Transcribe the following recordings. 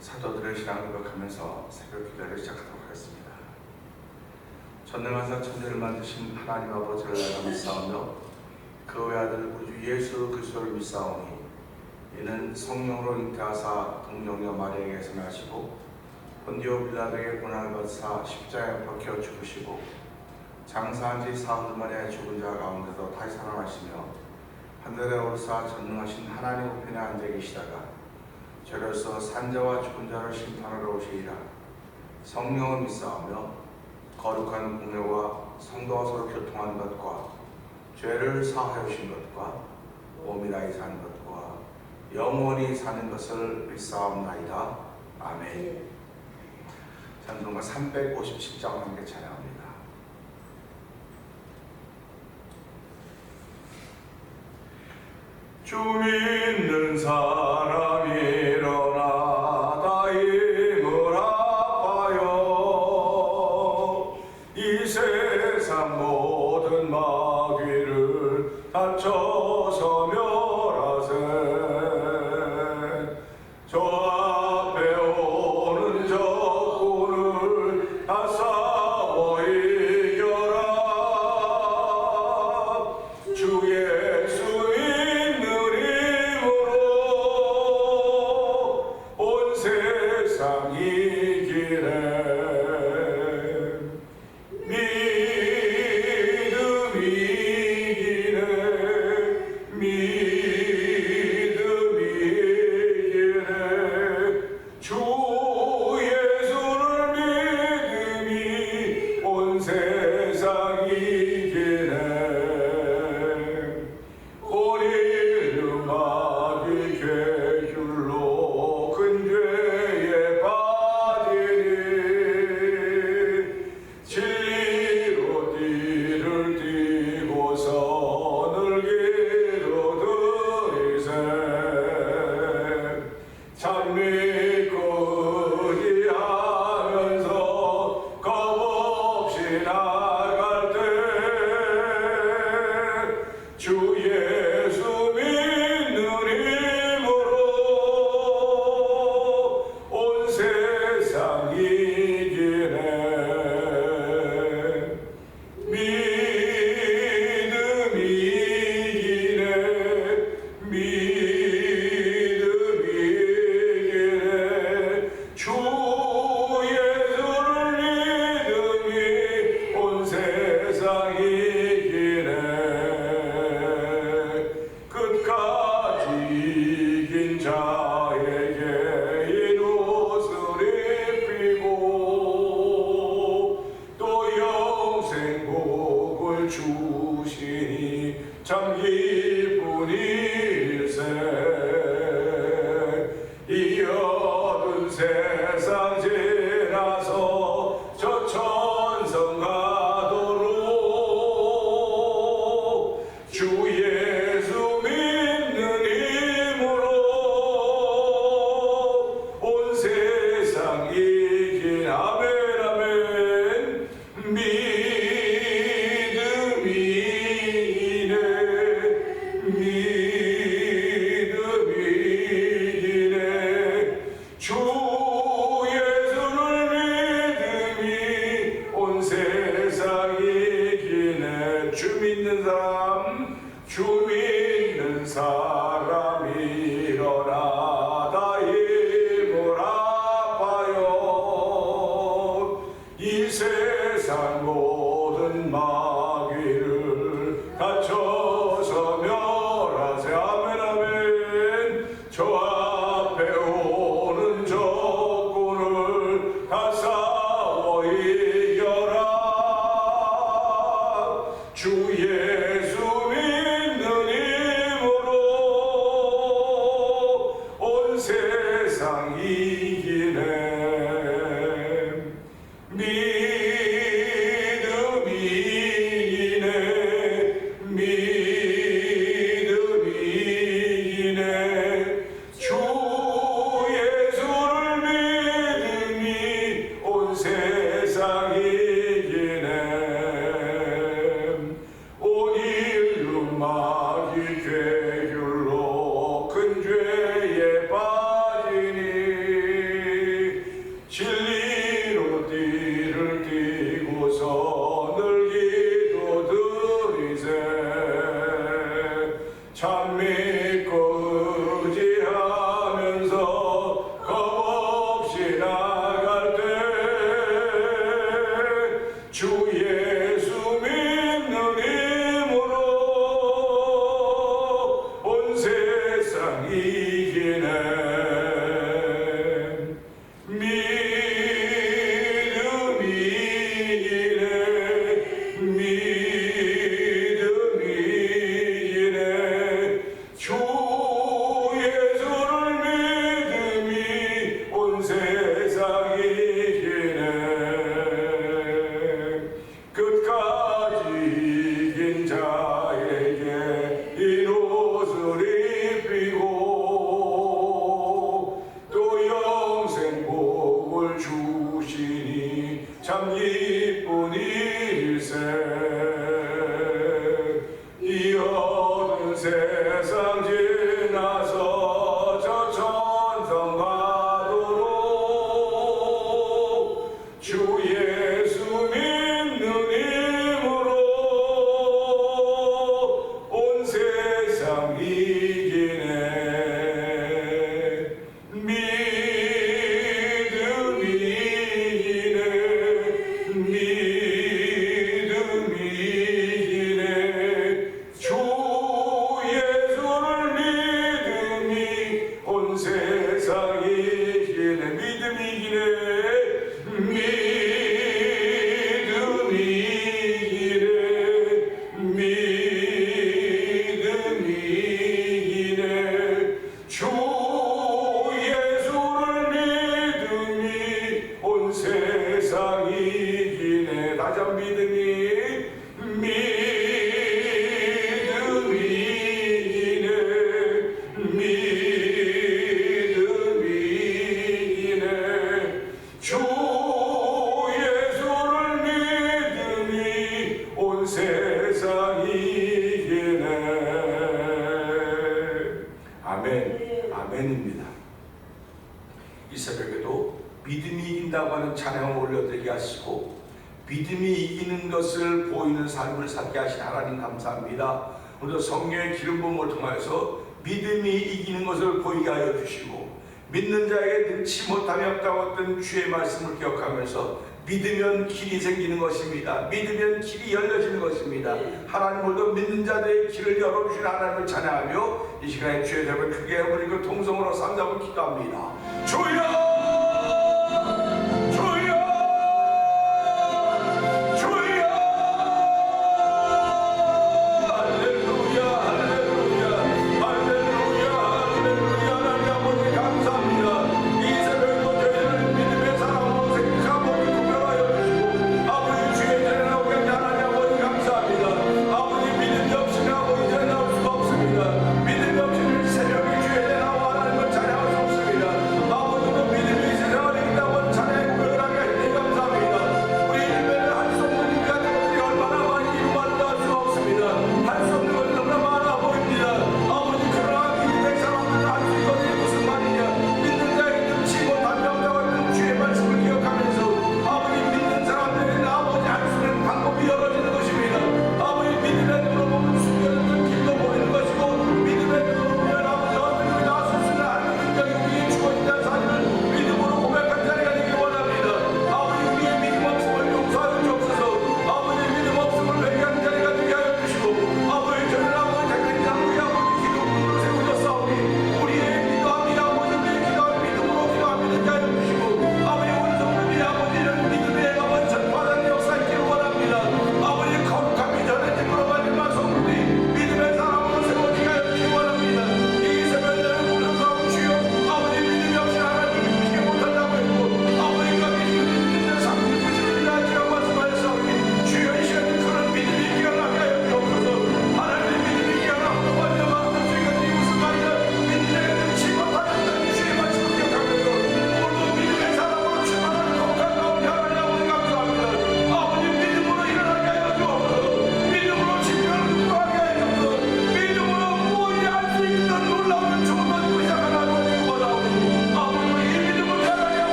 사도들의 신앙을 고백하면서 새벽 기도를 시작하도록 하겠습니다. 전능하사 천지를 만드신 하나님 아버지를 알아 믿사오며 그 외아들 우주 예수 그리스도를 믿사오니 이는 성령으로 잉태하사 동정녀 마리아에게서 나시고 본디오 빌라도에게 고난을 받으사 십자가에 박혀 죽으시고 장사한 지 사흘 만에 죽은 자 가운데서 다시 살아나시며 하늘에 오르사 전능하신 하나님 우편에 앉아 계시다가 저로서 산자와 죽은 자를 심판하러 오시리라. 성령을 믿사오며 거룩한 공회와 성도와 서로 교통하는 것과 죄를 사하여 주신 것과 오미라이 사는 것과 영원히 사는 것을 믿사옵나이다. 아멘. 찬송가 357장 함께 찬양합니다. 주 믿는 사람이 일어나 다 힘을 아파요. 이 세상 모든 마귀를 다쳐서 멸하세. 저 앞에 오는 적군을 다 싸워 이겨라. 주 예수 죄율로 큰 죄에 빠지니 주시니 참 기쁜 일세. 이 어두운 세상 지나서 저 천성 가도록 주 예수 믿는 힘으로 온 세상 이기네. 믿음이 이기네. 믿음이 이기네. 주 예수를 믿음이 온 세상 이기네. 믿음이 이기네. 믿음이 이기네. 믿음이 이기네. 주 예수를 믿음이 온 세상 이기네. 다시 한번 믿음이 이기네. 믿음이 이기네. 주 예수를 믿음이 온 세상 이기네. 아멘. 아멘입니다. 이 새벽에도 믿음이 이긴다고 하는 찬양을 올려드리게 하시고 믿음이 이기는 것을 보이는 삶을 살게 하신 하나님 감사합니다. 오늘 성령의 기름 부음을 통해서 믿음이 이기는 것을 보이게 하여 주시고 믿는 자에게 능치 못함이 없다고 했던 주의 말씀을 기억하면서 믿으면 길이 생기는 것입니다. 믿으면 길이 열려지는 것입니다. 하나님 오늘도 믿는 자들의 길을 열어주신 하나님을 찬양하며 이 시간에 주의 이름을 크게 부르고 통성으로 삼잡을 기도합니다. 주여!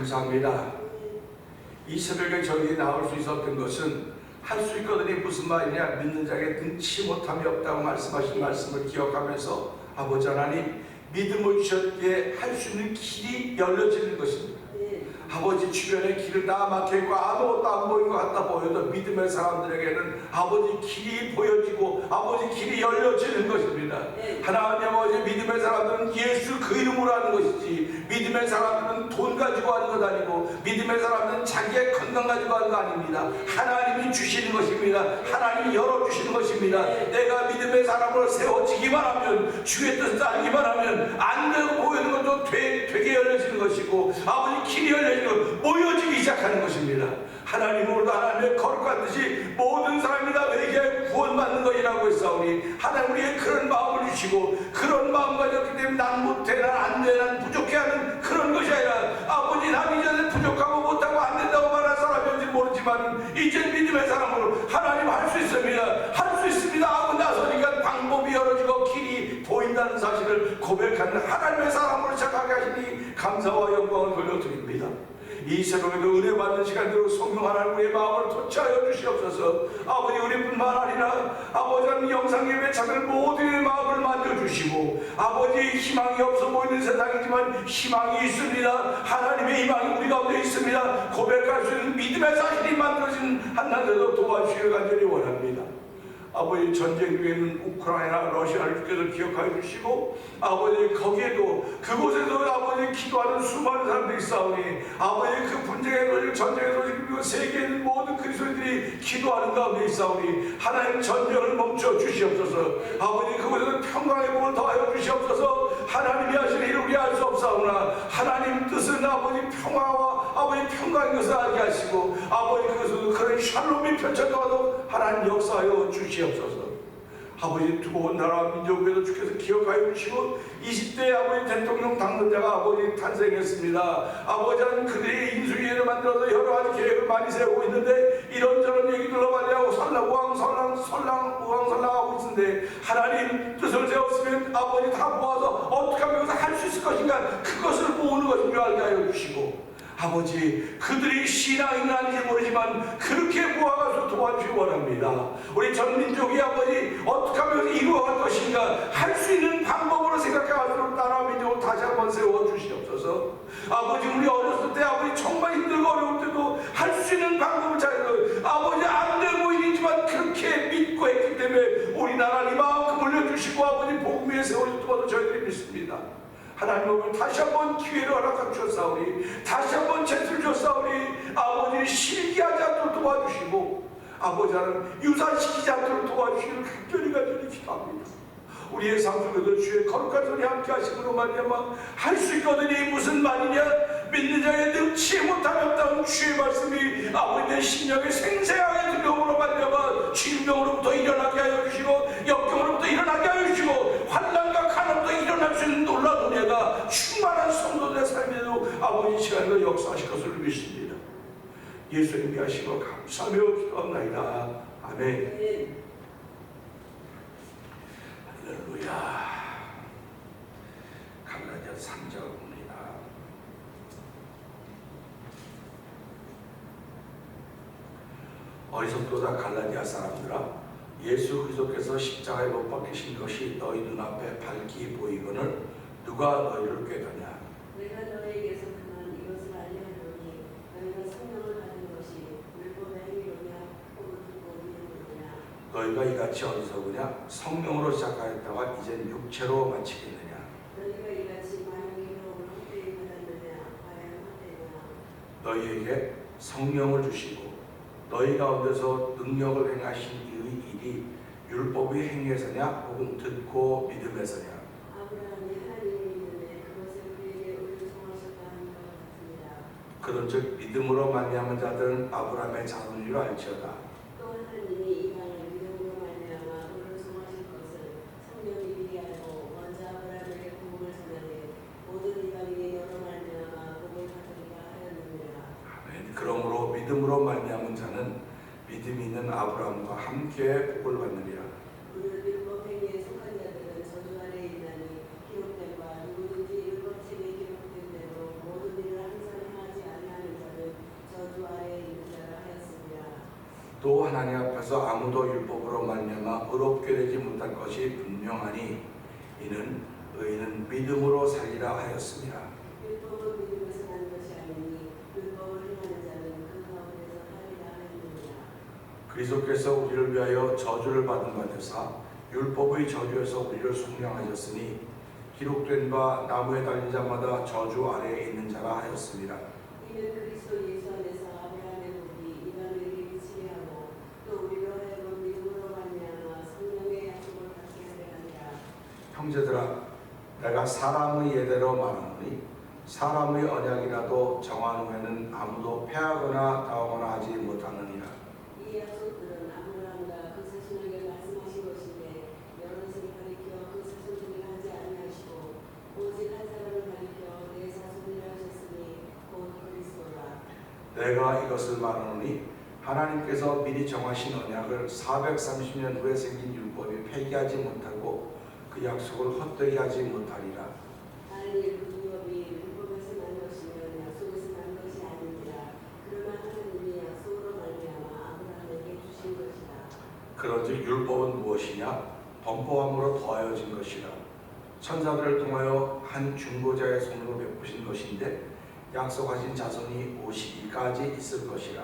감사합니다. 이 새벽에 저희 나올 수 있었던 것은 할 수 있거든요. 무슨 말이냐? 믿는 자에게 능치 못함이 없다고 말씀하신 말씀을 기억하면서 아버지 하나님 믿음을 주셨기에 할 수 있는 길이 열려지는 것입니다. 아버지 주변에 길을 다 막혀있고 아무것도 안 보이는 것 같다 보여도 믿음의 사람들에게는 아버지 길이 보여지고 아버지 길이 열려지는 것입니다. 하나님 아버지 믿음의 사람들은 예수 그 이름으로 하는 것이지 믿음의 사람들은 돈 가지고 하는 것 아니고 믿음의 사람들은 자기의 건강 가지고 하는 거 아닙니다. 하나님이 주시는 것입니다. 하나님이 열어주시는 것입니다. 내가 믿음의 사람으로 세워지기만 하면, 주의 뜻을 알기만 하면 안 되고 보이는 것도 되게 열려지는 것이고, 아버지 길이 열려지는 것, 모여지기 시작하는 것입니다. 하나님으로도 하나님의 거룩한 뜻이 모든 사람이 다 회개하여 구원받는 것이라고 했사오니, 하나님 우리의 그런 마음을 주시고, 그런 마음 가졌기 때문에 난 못해, 난 안 돼, 난 부족해 하는 그런 것이 아니라, 아버지 난 이제는 부족하고 못하고 안 된다고 말할 사람인지 모르지만 이제 믿음의 사람으로 하나님 할 수 있습니다, 할 수 있습니다 하고 나서니까 방법이 열어지고 길이 보인다는 사실을 고백하는 하나님의 사람으로 시작하게 하시니 감사와 영광을 돌려드립니다. 이 새벽에도 은혜 받는 시간대로 성령 하나님 우리의 마음을 터치하여 주시옵소서. 아버지 우리뿐만 아니라 아버지 하나님 영상 예배 참여를 모두의 마음을 만져주시고, 아버지 희망이 없어 보이는 세상이지만 희망이 있습니다. 하나님의 희망이 우리 가운데 있습니다. 고백할 수 있는 믿음의 사실이 만들어진 한나라도 도와주시길 간절히 원합니다. 아버지 전쟁 중에는 우크라이나 러시아를 주께서 기억하여 주시고, 아버지 거기에도 그곳에도 아버지 기도하는 수많은 사람들이 있사오니, 아버지 그 분쟁에도 전쟁에도 그리고 세계에 있는 모든 그리스도인들이 기도하는 가운데 있사오니 하나님 전쟁을 멈춰 주시옵소서. 아버지 그곳에서 평강의 복을 더하여 주시옵소서. 하나님이 하시는 일을 우리 알 수 없사오나 하나님 뜻은 아버지 평화와 아버지 평강인 것을 알게 하시고, 아버지 그것은 그런 샬롬이 펼쳐져도 하나님 역사하여 주시옵소서. 아버지 두고 온 나라 민족에도 주께서 기억하여 주시고, 20대 아버지 대통령 당선자가 아버지 탄생했습니다. 아버지는 그들이 인수위원회를 만들어서 여러 가지 계획을 많이 세우고 있는데, 이런저런 얘기들로 말이하고 우왕설랑하고 있는데, 하나님 뜻을 세웠으면 아버지 다 모아서 어떻게 하면 그것을 할 수 있을 것인가, 그것을 모으는 것인 줄 알게 하여 주시고, 아버지 그들이 신앙인은 아닌지 모르지만 그렇게 모아가서 도와주기 원합니다. 우리 전 민족이 아버지 어떻게 하면 이루어갈 것인가 할 수 있는 방법으로 생각해가지고 나라 민족을 다시 한번 세워주시옵소서. 아버지 우리 어렸을 때 아버지 정말 힘들고 어려울 때도 할 수 있는 방법을 찾아서 아버지 안 돼 보이지만 그렇게 믿고 했기 때문에 우리나라를 이만큼 올려주시고 아버지 복음 위에 세워주셔도 저희들이 믿습니다. 하나님 오늘 다시 한번 기회를 허락해 주셨사오니, 다시 한번 채를 주셨사오니, 아버지를 실기하지 않도록 도와주시고, 아버지 하나님 유산시키지 않도록 도와주시기를 간절히 기도합니다. 우리의 삶 속에도 주의 거룩한 소리 함께 하심으로 말미암아 할 수 있거든이 무슨 말이냐, 믿는 자에 능치 못함이 없다는 주의 말씀이 아버지 내 심령에 생생하게 들려오므로 말미암아 질병으로부터 일어나게 하여 주시고, 역경으로부터 일어나게 하여 주시고, 환난과 가난부터 일어날 수 있는 놀라운 은혜가 충만한 성도들의 삶에도 아버지 시간으로 역사하실 것을 믿습니다. 예수님께 하시고 감사하며 기도합나이다. 아멘. 할렐루야. 갈라디아 3장입니다. 어리석도다 갈라디아 사람들아, 예수 그리스도께서 십자가에 못 박히신 것이 너희 눈앞에 밝히 보이거늘 누가 너희를 꾀더냐. 내가 너희에게서 그만 이것을 알려하노니 너희가 성령을 받은 것이 율법의 행위로냐 혹은 듣고 믿음으로냐. 너희가 이같이 어리석으냐. 성령으로 시작하였다가 이젠 육체로 마치겠느냐. 너희가 이같이 많은 기록을 헛되이 받았느냐. 과연 헛되냐. 너희에게 성령을 주시고 너희 가운데서 능력을 행하신 이 일이 율법의 행위에서냐 혹은 듣고 믿음에서냐. 아브라함이 하나님을 믿음에 그것을 그에게 의롭다하셨다 하는 것 같습니다. 그런즉 믿음으로 말미암은 자들은 아브라함의 자손인 줄 알지어다. 또 하나님이 이 땅을 믿음으로 말미암아 의롭다하실 것을 성령이 미리 알고 먼저 아브라함에게 복음을 전하되 모든 이방인이 너로 말미암아 복을 받으리라 하였느니라. 아멘. 그러므로 믿음으로 말미암은 자는 믿음이 있는 아브라함과 함께 복을 받느니라. 오늘 율법 행위에 속한 자들은 저주 아래에 있나니 기록된 바 누구든지 율법책에 기록된 대로 모든 일을 항상 행하지 아니하는 자는 저주 아래에 있는 자라 하였습니다. 또 하나님 앞에서 아무도 율법으로 말미암아 의롭게 되지 못할 것이 분명하니 이는 의인은 믿음으로 살리라 하였습니다. 율법은 믿음에서 난 것이 아니니 율법을 행하는 자는 그 가운데서 살리라 하였느니라. 그리스도께서 우리를 위하여 저주를 받은 바 되사 율법의 저주에서 우리를 속량하셨으니 기록된 바 나무에 달린 자마다 저주 아래에 있는 자라 하였습니다. 이는 그리스도 예수 안에서 아브라함의 복이 이방인에게 미치게 하고 또 우리로 하여금 믿음으로 말미암아 성령의 약속을 내가 사람의 예대로 말하노니 사람의 언약이라도 정한 후에는 아무도 패하거나 당하거나 하지 못하느니라. 이 약속들은 아브라함과 그 자손에게 말씀하신 것인데 여럿을 가리켜 그 자손들이 하지 아니하시고 오직 한 사람을 가리켜 내 자손이라 하셨으니 곧 그리스도라. 내가 이것을 말하노니 하나님께서 미리 정하신 언약을 430년 후에 생긴 율법이 폐기하지 못하고 그 약속을 헛되게 하지 못하리라. 하나님의 그 율법이 율법에서 난 것이면 약속에서 난 것이 아니니라. 그러나 하나님이 약속으로 말미암아 아브라함에게 주신 것이라. 그런즉 율법은 무엇이냐? 범법함으로 더하여진 것이라. 천사들을 통하여 한 중보자의 손으로 베푸신 것인데 약속하신 자손이 오시기까지 있을 것이라.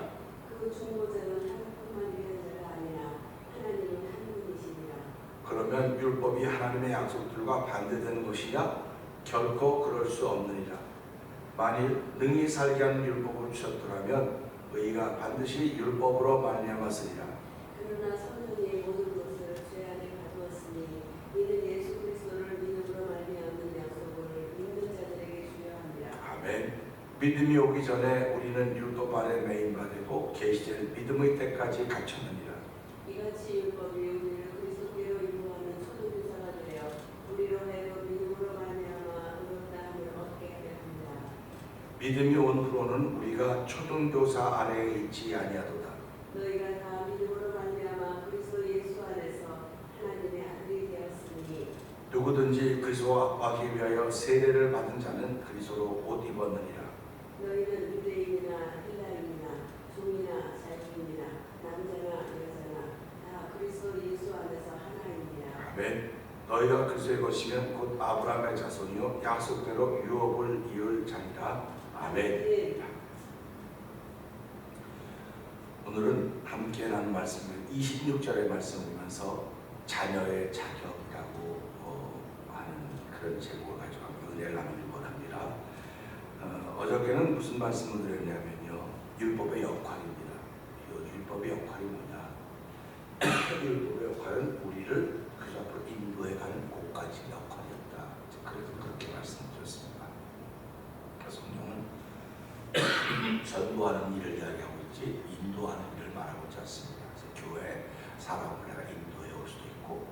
그 중보자는 하나뿐만 위한 자가 아니라 하나님은 한 분이시니라. 그러면 율법이 하나님의 약속들과 반대되는 것이냐? 결코 그럴 수 없느니라. 만일 능히 살게 하는 율법을 주셨더라면 의가 반드시 율법으로 말미암았으리라. 그러나 성령이 모든 것을 죄 안에 가두었으니 이는 예수 그리스도를 믿음으로 말미암는 약속을 믿는 자들에게 주려 함이라. 아멘. 믿음이 오기 전에 우리는 율법 아래 매인바 되고 계시된 믿음의 때까지 갖췄느니라. 이같이 율법이 우리를 그리스도께로 인도하는 초등교사가 되어 우리로 하여금 믿음으로 말미암아 의롭다함을 얻게 하려 합니다. 믿음이 온 후로는 우리가 초등교사 아래에 있지 아니하도다. 너희가 다 믿음으로 말미암아 그리스도 예수 안에서 하나님의 아들이 되었으니 누구든지 그리스도와 합하기 위하여 세례를 받은 자는 그리스도로 옷 입었느니라. 너희는 유대인이나 헬라인이나 종이나 자유인이나 남자나 여자나 다 그리스도 예수 안에서 하나이니라. 아멘. 너희가 그리스도의 것이면 곧 아브라함의 자손이요 약속대로 유업을 이을 자니라. 아멘. 오늘은 함께 나눈 말씀은 26절의 말씀이면서 자녀의 자격이라고 하는 그런 제목을 가지고 은혜를 나누기 원합니다. 어저께는 무슨 말씀을 드렸냐면요, 율법의 역할입니다. 이 율법의 역할이 뭐냐? 율법의 역할은 우리를 그 앞으로 인도해가는 곳까지 역할이었다. 그래서 그렇게 말씀드렸습니다. 성경은 전도하는 일을 이야기하고 있지 인도하는 일을 말하고 있지 않습니다. 그래서 교회 사람을 내가 인도해 올 수도 있고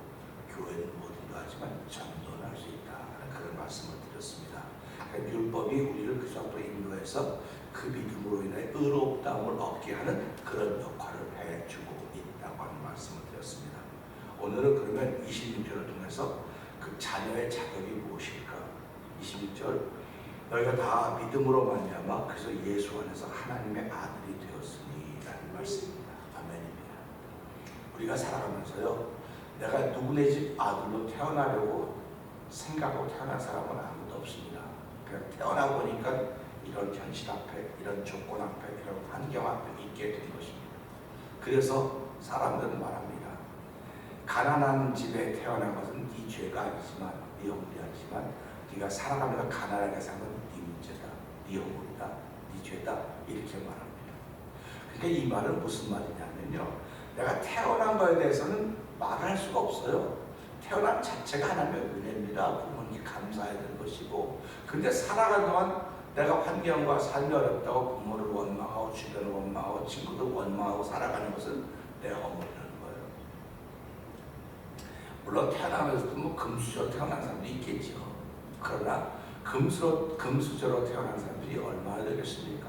교회는 뭐든지 하지만 전도는 할 수 있다는 그런 말씀을 드렸습니다. 그러니까 율법이 우리를 그 앞으로 인도해서 그 믿음으로 인해 의롭다함을 얻게 하는 그런 역할을 해주고 있다고 하는 말씀을 드렸습니다. 오늘은 그러면 26절을 통해서 그 자녀의 자격이 무엇일까? 26절 너희가 다 믿음으로 말미암아 그래서 예수 안에서 하나님의 아들이 되었으니 라는 말씀입니다. 아멘입니다. 우리가 살아가면서요, 내가 누구네 집 아들로 태어나려고 생각하고 태어난 사람은 아무도 없습니다. 그냥 태어나 보니까 이런 현실 앞에, 이런 조건 앞에, 이런 환경 앞에 있게 된 것입니다. 그래서 사람들은 말합니다. 가난한 집에 태어난 것은 네 죄가 아니지만, 네 허물이 아니지만 네가 살아가면서 가난하게 사는 네 문제다, 네 허물이다, 네 죄다 이렇게 말합니다. 그러니까 이 말은 무슨 말이냐면요, 내가 태어난 거에 대해서는 말을 할 수가 없어요. 태어난 자체가 하나님의 은혜입니다. 부모님께 감사해야 되는 것이고, 근데 살아가는 동안 내가 환경과 삶이 어렵다고 부모를 원망하고 주변을 원망하고 친구들 원망하고 살아가는 것은 내 허물이라는 거예요. 물론 태어나면서도 뭐 금수저로 태어난 사람도 있겠죠. 그러나 금수저로 태어난 사람들이 얼마나 되겠습니까?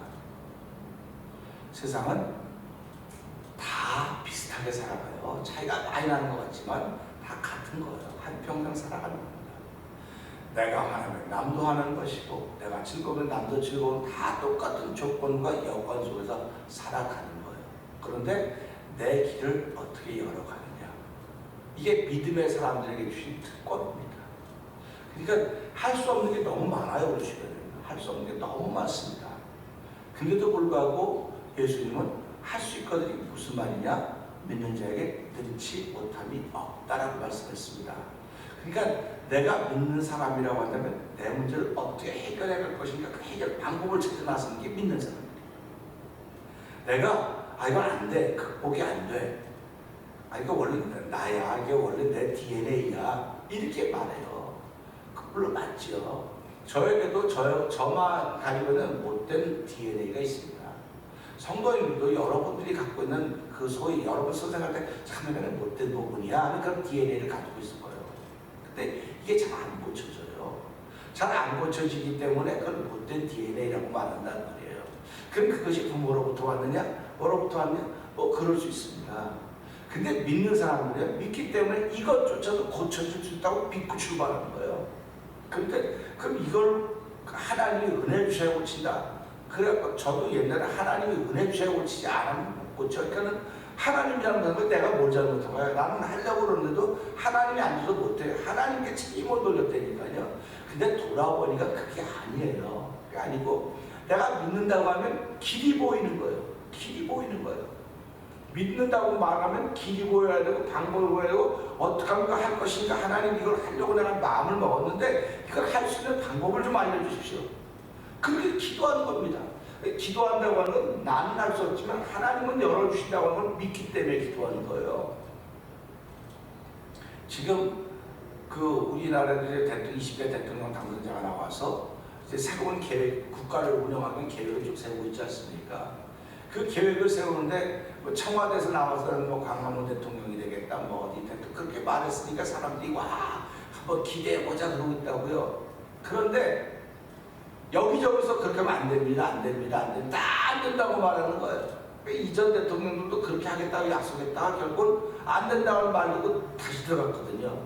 세상은 다 비슷하게 살아가요. 차이가 많이 나는 것 같지만 다 같은 거예요. 한평생 살아가는 겁니다. 내가 화나면 남도 화나는 것이고 내가 즐거우면 남도 즐거운, 다 똑같은 조건과 여건 속에서 살아가는 거예요. 그런데 내 길을 어떻게 열어가느냐, 이게 믿음의 사람들에게 주신 특권입니다. 그러니까 할 수 없는 게 너무 많아요. 우리 주변에는 할 수 없는 게 너무 많습니다. 근데도 불구하고 예수님은 할 수 있거든요. 무슨 말이냐? 믿는 자에게 능치 못함이 없다라고 말씀했습니다. 그러니까 내가 믿는 사람이라고 한다면 내 문제를 어떻게 해결해 갈 것인가, 그 해결 방법을 찾아 나서는 게 믿는 사람입니다. 내가 이건 안 돼, 극복이 안 돼, 이거 원래 나야, 이게 원래 내 DNA야 이렇게 말해요. 물론 맞죠. 저에게도 저만 가지고는 못된 DNA가 있습니다. 성도님들도 여러분들이 갖고 있는 그 소위 여러분 생각할 때 참 내가 못된 부분이야 하는 그런 DNA를 가지고 있을 거예요. 근데 이게 잘 안 고쳐져요. 잘 안 고쳐지기 때문에 그걸 못된 DNA라고 말한단 말이에요. 그럼 그것이 부모로부터 왔느냐? 뭐로부터 왔냐? 그럴 수 있습니다. 근데 믿는 사람들은 믿기 때문에 이것조차도 고쳐질 수 있다고 믿고 출발하는 거예요. 그런데 그럼 이걸 하나님이 은혜 주셔야 고친다. 그래서 저도 옛날에 하나님이 은혜 주셔야 고치지 않으면 못 고쳐. 그러니까는 하나님이라는 건 내가 뭘 잘못한 거야. 나는 하려고 그러는데도 하나님이 안 줘서 못해. 하나님께 책임을 돌렸다니까요. 근데 돌아보니까 그게 아니에요. 그게 아니고 내가 믿는다고 하면 길이 보이는 거예요. 길이 보이는 거예요. 믿는다고 말하면 길이 보여야 되고 방법을 보여야 되고 어떻게 하면 할 것인가. 하나님 이걸 하려고 내가 마음을 먹었는데 이걸 할 수 있는 방법을 좀 알려주십시오. 그렇게 기도하는 겁니다. 기도한다고 하는 건 나는 할 수 없지만 하나님은 열어주신다고 하는 걸 믿기 때문에 기도하는 거예요. 지금 우리나라에 이제 20대 대통령 당선자가 나와서 이제 새로운 계획, 국가를 운영하는 계획을 좀 세우고 있지 않습니까? 그 계획을 세우는데 청와대에서 나와서는 광화문 대통령이 되겠다, 어디 대통령 그렇게 말했으니까 사람들이 와 한번 기대해보자 그러고 있다고요. 그런데 여기저기서 그렇게 하면 안 됩니다, 안 됩니다, 안 됩니다, 안 된다고 말하는 거예요. 이전 대통령들도 그렇게 하겠다고 약속했다가 결국은 안 된다고 말고 다시 들어갔거든요.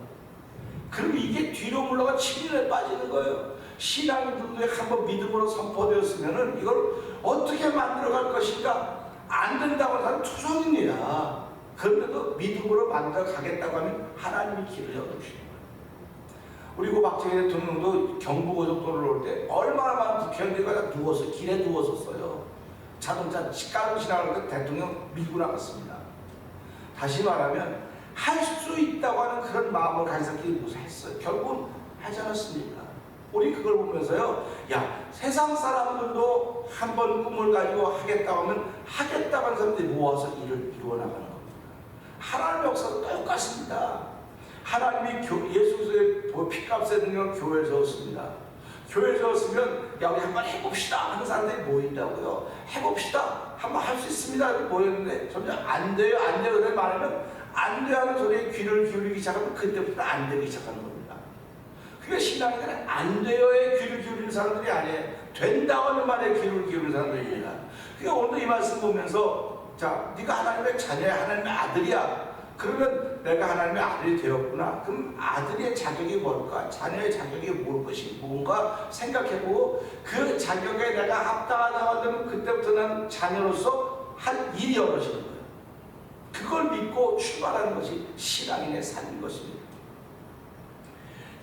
그럼 이게 뒤로 물러가 침륜에 빠지는 거예요. 신앙인들도 한번 믿음으로 선포되었으면은 이걸 어떻게 만들어갈 것인가 안 된다고 하는 사람은 초선입니다. 그런데도 믿음으로 만들어가겠다고 하면 하나님이 길을 열어주시는 거예요. 그리고 박정희 대통령도 경부고속도로를 올 때 얼마나 많은 국회의원들이 누워서 길에 누웠었어요. 자동차 깔고 지나갈 때 대통령 밀고 나갔습니다. 다시 말하면 할 수 있다고 하는 그런 마음을 가진 사람들이 무슨 했어요. 결국은 하지 않았습니까? 우리 그걸 보면서요, 야 세상 사람들도 한 번 꿈을 가지고 하겠다고 하면 하겠다고 하는 사람들이 모아서 일을 이루어 나가는 겁니다. 하나님의 역사도 똑같습니다. 하나님이 예수 그리스도의 피값에 능력 교회를 세웠습니다. 교회를 세웠으면 야 우리 한번 해봅시다 하는 사람들이 모인다고요. 해봅시다 한번 할 수 있습니다 이렇게 모였는데 점점 안 돼요 안 돼요 그렇게 말하면 안 돼요 하는 소리에 귀를 기울이기 시작하면 그때부터 안 되기 시작하는 겁니다. 그게 신앙인들은 안 돼요에 귀를 기울이는 사람들이 아니에요. 된다고 하는 말에 귀를 기울이는 사람들입니다. 그러니까 오늘 이 말씀 보면서 자 네가 하나님의 자녀야 하나님의 아들이야. 그러면 내가 하나님의 아들이 되었구나. 그럼 아들의 자격이 뭘까? 자녀의 자격이 뭘 것이 뭔가 생각해보고 그 자격에 내가 합당하다고 하면 그때부터 난 자녀로서 할 일이 열어지는 거예요. 그걸 믿고 출발하는 것이 신앙인의 삶인 것입니다.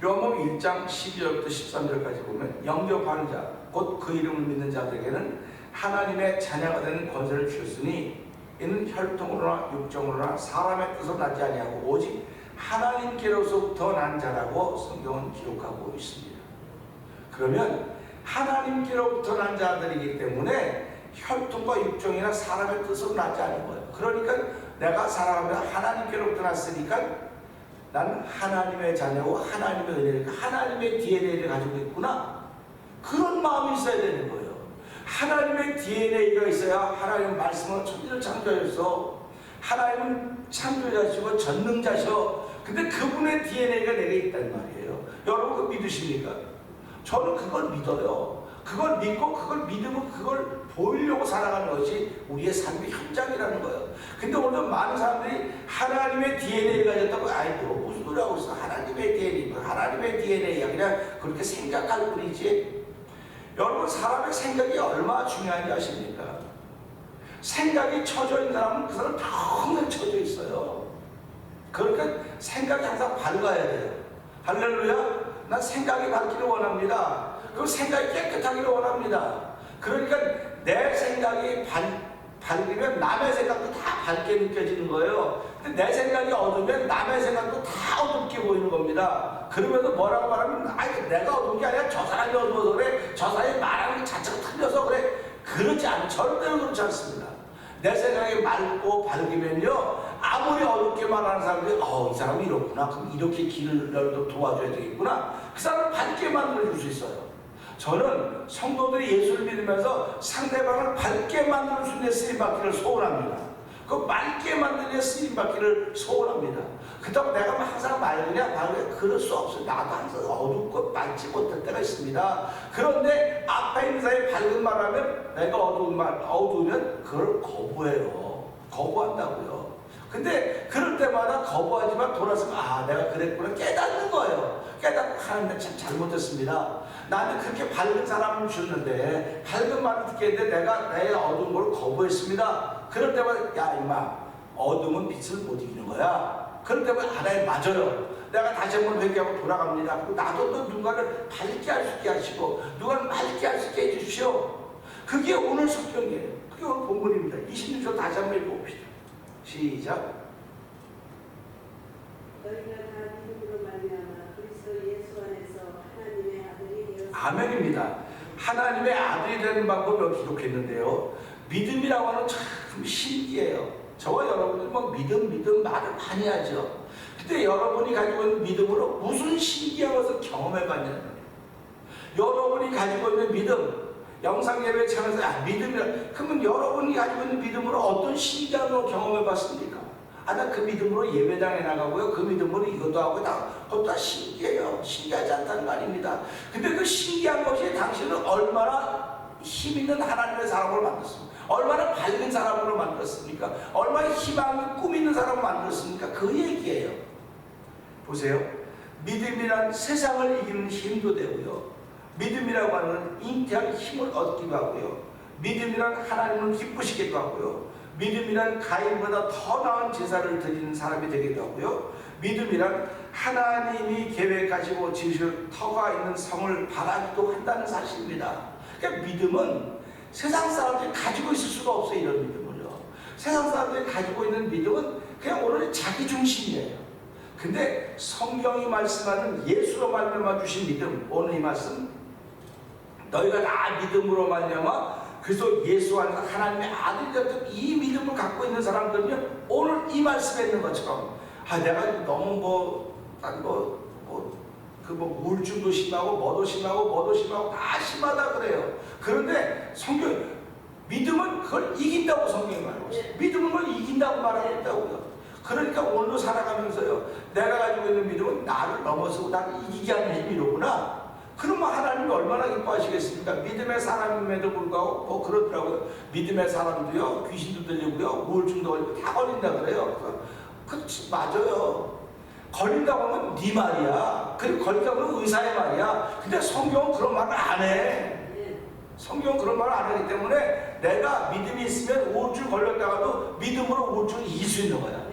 요한복음 1장 12절부터 13절까지 보면 영접하는 자, 곧 그 이름을 믿는 자들에게는 하나님의 자녀가 되는 권세를 주셨으니 이는 혈통으로나 육정으로나 사람의 뜻으로 나지 아니하고 오직 하나님께로서부터 난 자라고 성경은 기록하고 있습니다. 그러면 하나님께로부터 난 자들이기 때문에 혈통과 육정이나 사람의 뜻으로 나지 않은 거예요. 그러니까 내가 살아가면 하나님께로부터 났으니까 나는 하나님의 자녀고 하나님의 은혜니까 하나님의 DNA를 가지고 있구나. 그런 마음이 있어야 되는 거예요. 하나님의 DNA가 있어야 하나님의 말씀은 천지를 창조하셔서 하나님은 창조자시고 전능자셔. 근데 그분의 DNA가 내게 있단 말이에요. 여러분 그거 믿으십니까? 저는 그걸 믿어요. 그걸 믿고 그걸 믿으면 그걸 보이려고 살아가는 것이 우리의 삶의 현장이라는 거예요. 근데 오늘 많은 사람들이 하나님의 DNA를 가졌다고 아이 무슨 소리 하고 있어. 하나님의 DNA, 하나님의 DNA야. 그냥 그렇게 생각할 뿐이지. 여러분 사람의 생각이 얼마나 중요한지 아십니까? 생각이 처져 있는 사람은 그 사람은 평생 처져 있어요. 그러니까 생각이 항상 밝아야 돼요. 할렐루야. 난 생각이 밝기를 원합니다. 그럼 생각이 깨끗하기를 원합니다. 그러니까 내 생각이 밝으면 남의 생각도 다 밝게 느껴지는 거예요. 근데 내 생각이 어두우면 남의 생각도 다 어둡게 보이는 겁니다. 그러면서 뭐라고 말하면 아니 내가 어두운 게 아니라 저 사람이 어두워서 그래. 저 사람이 말하는 게 자체가 틀려서 그래. 그렇지 않아요. 절대로 그렇지 않습니다. 내 생각이 맑고 밝으면요 아무리 어둡게 말하는 사람들이 이 사람이 이렇구나. 그럼 이렇게 길을 도와줘야 되겠구나. 그 사람을 밝게 만들어줄 수 있어요. 저는 성도들이 예수를 믿으면서 상대방을 밝게 만들 수 있는 쓰임받기를 소원합니다. 그 맑게 만드는 쓰임받기를 소원합니다. 그렇다고 내가 항상 맑으냐? 그럴 수 없어요. 나도 항상 어둡고 맑지 못할 때가 있습니다. 그런데 앞에 있는 사람이 밝은 말하면 내가 어두우면 그걸 거부한다고요. 근데 그럴 때마다 거부하지만 돌아서면 내가 그랬구나 깨닫는 거예요. 깨닫고 하나님 참 잘못했습니다. 나는 그렇게 밝은 사람을 주는데 밝은 말을 듣게 했는데 내가 내 어두운 걸 거부했습니다. 그럴 때마다 야 임마 어둠은 빛을 못 이기는 거야. 그럴 때마다 하나님 맞아요. 내가 다시 한번 회개하고 돌아갑니다. 그리고 나도 또 누군가를 밝게 할 수 있게 하시고 누군가를 맑게 할 수 있게 해주시오. 그게 오늘 성경이에요. 그게 오늘 본문입니다. 26절 다시 한번 읽어봅시다. 시작. 너희가 다 믿음으로 말미암아 그리스도 예수 안에서 하나님의 아들이 되었으니. 아멘입니다. 하나님의 아들이 되는 방법을 기록했는데요. 믿음이라고 하는 참 신기해요. 저와 여러분들 뭐 믿음 말을 많이 하죠. 근데 여러분이 가지고 있는 믿음으로 무슨 신기한 것을 경험해봤냐는 거예요. 여러분이 가지고 있는 믿음, 영상예배 참여해서 믿음이라 그러면 여러분이 가지고 있는 믿음으로 어떤 신기한 걸 경험해봤습니까? 나 그 믿음으로 예배당에 나가고요. 그 믿음으로 이것도 하고 그것도 다 신기해요. 신기하지 않다는 거 아닙니다. 근데 그 신기한 것이 당신은 얼마나 힘 있는 하나님의 사람으로 만들었습니까? 얼마나 밝은 사람으로 만들었습니까? 얼마나 희망이 꿈 있는 사람으로 만들었습니까? 그 얘기예요. 보세요. 믿음이란 세상을 이기는 힘도 되고요. 믿음이라고 하는 잉태할 힘을 얻기도 하고요. 믿음이란 하나님을 기쁘시기도 하고요. 믿음이란 가인보다 더 나은 제사를 드리는 사람이 되기도 하고요. 믿음이란 하나님이 계획하시고 지으실 터가 있는 성을 바라기도 한다는 사실입니다. 그러니까 믿음은 세상 사람들이 가지고 있을 수가 없어요. 이런 믿음을요. 세상 사람들이 가지고 있는 믿음은 그냥 오로지 자기 중심이에요. 근데 성경이 말씀하는 예수로 말미암아 주신 믿음, 오늘 이 말씀 너희가 다 믿음으로 말미암아 그래서 예수 안에서 하나님의 아들이 되었던 이 믿음을 갖고 있는 사람들은요, 오늘 이 말씀에 있는 것처럼 내가 너무 우울증도 심하고 뭐도 심하고 다 심하다 그래요. 그런데 성경 믿음은 그걸 이긴다고 성경이 말하고 있어요. 믿음은 그걸 이긴다고 말하고 있다고요. 그러니까 오늘도 살아가면서요, 내가 가지고 있는 믿음은 나를 넘어서고 나를 이기게 하는 힘이로구나. 그러면 하나님이 얼마나 기뻐하시겠습니까? 믿음의 사람임에도 불구하고 뭐 그렇더라고요. 믿음의 사람도요, 귀신도 들리고요, 우울증도 걸리고 다 걸린다 그래요. 그렇지, 맞아요. 걸린다고 하면 네 말이야. 그리고 걸린다고 하면 의사의 말이야. 근데 성경은 그런 말을 안 해. 성경은 그런 말을 안 하기 때문에 내가 믿음이 있으면 우울증 걸렸다가도 믿음으로 우울증을 이길 수 있는 거야.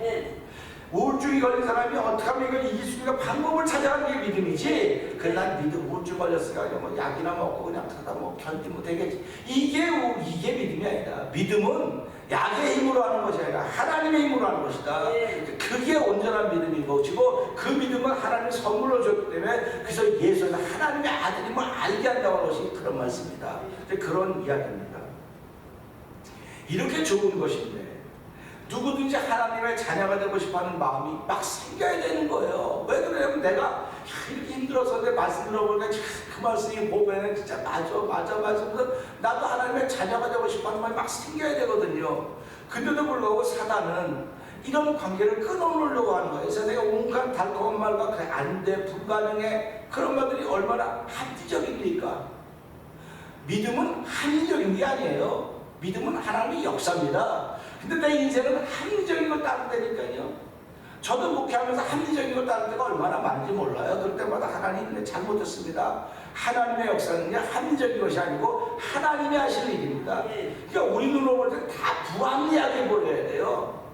우울증이 걸린 사람이 어떻게 하면 이걸 이길 수 있는 방법을 찾아가는 게 믿음이지. 그래 난 믿음 우울증 걸렸으니까 뭐 약이나 먹고 그냥 하다 뭐 견디면 되겠지. 이게 믿음이 아니다. 믿음은 약의 힘으로 하는 것이 아니라 하나님의 힘으로 하는 것이다. 그게 온전한 믿음인 것이고 그 믿음은 하나님이 선물로 줬기 때문에 그래서 예수는 하나님의 아들임을 알게 한다고 하는 것이 그런 말씀입니다. 그런 이야기입니다. 이렇게 좋은 것인데 누구든지 하나님의 자녀가 되고 싶어하는 마음이 막 생겨야 되는 거예요. 왜 그러냐면 내가 이렇게 힘들어서 내 말씀 들어보니까 그 말씀이 몸에는 진짜 맞아. 그래서 나도 하나님의 자녀가 되고 싶어하는 마음이 막 생겨야 되거든요. 근데도 불구하고 사단은 이런 관계를 끊어놓으려고 하는 거예요. 그래서 내가 온갖 달콤한 말과 그래 안 돼, 불가능해, 그런 말들이 얼마나 합리적입니까? 믿음은 합리적인 게 아니에요. 믿음은 하나님의 역사입니다. 근데 내 인생은 합리적인 걸 따른다니까요. 저도 목회하면서 합리적인 걸 따를 때가 얼마나 많은지 몰라요. 그럴 때마다 하나님 잘못했습니다. 하나님의 역사는요, 합리적인 것이 아니고 하나님이 하시는 일입니다. 그러니까 우리 눈으로 볼 때 다 불합리하게 보여야 돼요.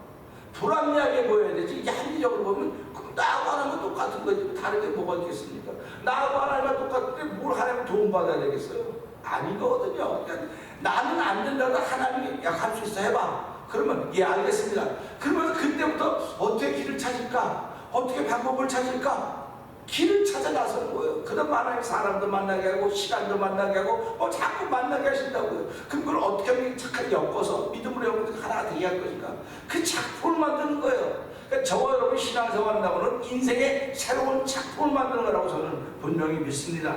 불합리하게 보여야 되지. 이게 합리적으로 보면 그럼 나하고 하나님은 똑같은 거지. 다른 게 뭐가 있겠습니까? 나하고 하나님과 똑같은데 뭘 하나님 도움받아야 되겠어요? 아니거든요. 그러니까 나는 안 된다고 하나님이 할 수 있어 해봐. 그러면 예 알겠습니다. 그러면 그때부터 어떻게 길을 찾을까? 어떻게 방법을 찾을까? 길을 찾아 나서는 거예요. 그럼 하나님 사람도 만나게 하고 시간도 만나게 하고 뭐 자꾸 만나게 하신다고요. 그럼 그걸 어떻게 하면 착하게 엮어서 믿음으로 엮어서 하나가 되게 할 것인가? 그 작품을 만드는 거예요. 그러니까 저와 여러분 신앙생활 한다고는 인생의 새로운 작품을 만드는 거라고 저는 분명히 믿습니다.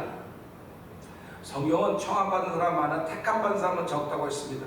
성경은 청함받은 사람 많아 택함받은 사람은 적다고 했습니다.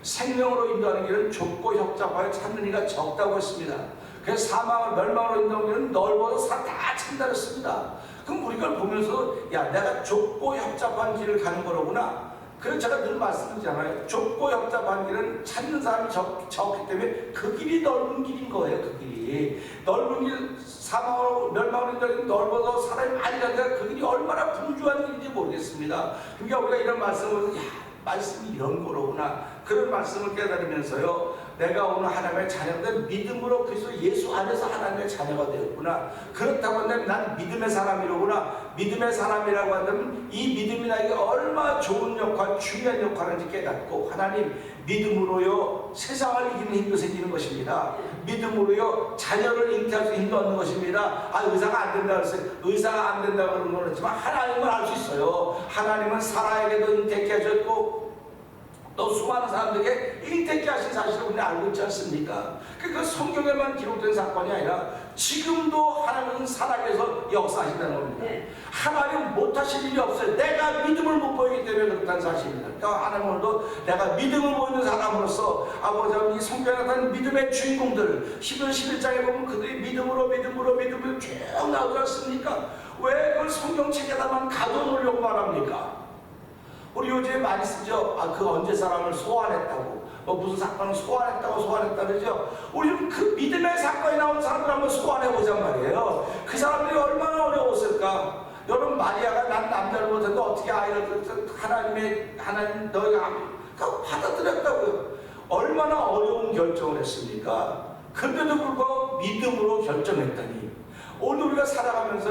생명으로 인도하는 길은 좁고 협잡하여 찾는 이가 적다고 했습니다. 그래서 사망을 멸망으로 인도하는 길은 넓어서 다 찾는다 했습니다. 그럼 우리 걸 보면서 야, 내가 좁고 협잡한 길을 가는 거로구나. 그래서 제가 늘 말씀드리잖아요. 좁고 협잡한 길은 찾는 사람이 적기 때문에 그 길이 넓은 길인 거예요. 그 길이 넓은 길, 사망으로 멸망으로 인도하는 넓어서 사람이 많이 가니까 그 길이 얼마나 분주한 길인지 모르겠습니다. 그러니까 우리가 이런 말씀을 야, 말씀이 이런 거로구나. 그런 말씀을 깨달으면서요, 내가 오늘 하나님의 자녀인데 믿음으로 그리스도 예수 안에서 하나님의 자녀가 되었구나. 그렇다고 한다면 난 믿음의 사람이로구나. 믿음의 사람이라고 한다면 이 믿음이 나에게 얼마나 좋은 역할, 중요한 역할인지 깨닫고, 하나님 믿음으로요 세상을 이기는 힘도 생기는 것입니다. 믿음으로요 자녀를 잉태할 수 힘도 얻는 것입니다. 아, 의사가 안 된다 그랬어요. 의사가 안 된다고 그러는 건 그렇지만 하나님은 알 수 있어요. 하나님은 사라에게도 잉태케 하셨고 또 수많은 사람들에게 잉태케 하신 사실을 우리는 알고 있지 않습니까? 그 성경에만 기록된 사건이 아니라 지금도 하나님은 살아계서 역사하신다는 겁니다. 하나님 못하실 일이 없어요. 내가 믿음을 못 보이기 때문에 그렇다는 사실입니다. 그러니까 하나님 오늘도 내가 믿음을 보이는 사람으로서 아버지 이 성경에 나타난 믿음의 주인공들 10편 11장에 보면 그들이 믿음으로 쭉 나오지 않습니까? 왜 그걸 성경책에다만 가둬놓으려고 말합니까? 우리 요즘에 많이 쓰죠. 아, 그 언제 사람을 소환했다고. 무슨 사건을 소환했다 그러죠. 우리는 그 믿음의 사건이 나온 사람들 한번 소환해보자 말이에요. 그 사람들이 얼마나 어려웠을까. 여러분, 마리아가 난 남자를 못했는데 어떻게 아이를 하나님 너희가 받아들였다고요. 얼마나 어려운 결정을 했습니까? 그런데도 불구하고 믿음으로 결정했다니. 오늘 우리가 살아가면서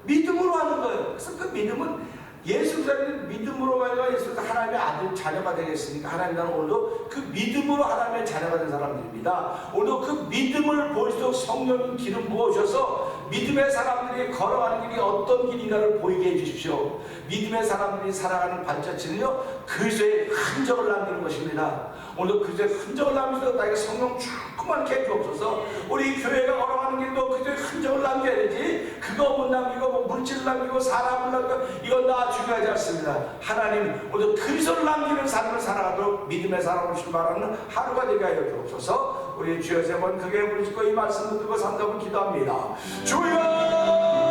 믿음으로 하는 거예요. 그래서 그 믿음은 예수 그리스도는 믿음으로 말미암아 예수 그리스도 하나님의 아들 자녀가 되겠으니까 하나님은 오늘도 그 믿음으로 하나님의 자녀가 된 사람들입니다. 오늘도 그 믿음을 보이도록 성령님 기름 부어주셔서 믿음의 사람들이 걸어가는 길이 어떤 길인가를 보이게 해주십시오. 믿음의 사람들이 살아가는 발자취는요 그리스도의 흔적을 남기는 것입니다. 오늘도 그리스도의 흔적을 남기셔서 나에게 성령 조그맣게 주옵소서. 우리 교회가 걸어가는 길도 그리스도의 흔적을 남겨야 되지, 그거 못 남기고 뭐 물질을 남기고 사람을 남기고 이건 다 중요하지 않습니다. 하나님 오늘 그리스도를 남기는 삶을 살아가도록 믿음의 사람으로 출발하는 하루가 되게 하여 주옵소서. 우리 주여 세 번 크게 부르시고 이 말씀을 듣고 산다고 기도합니다. 주여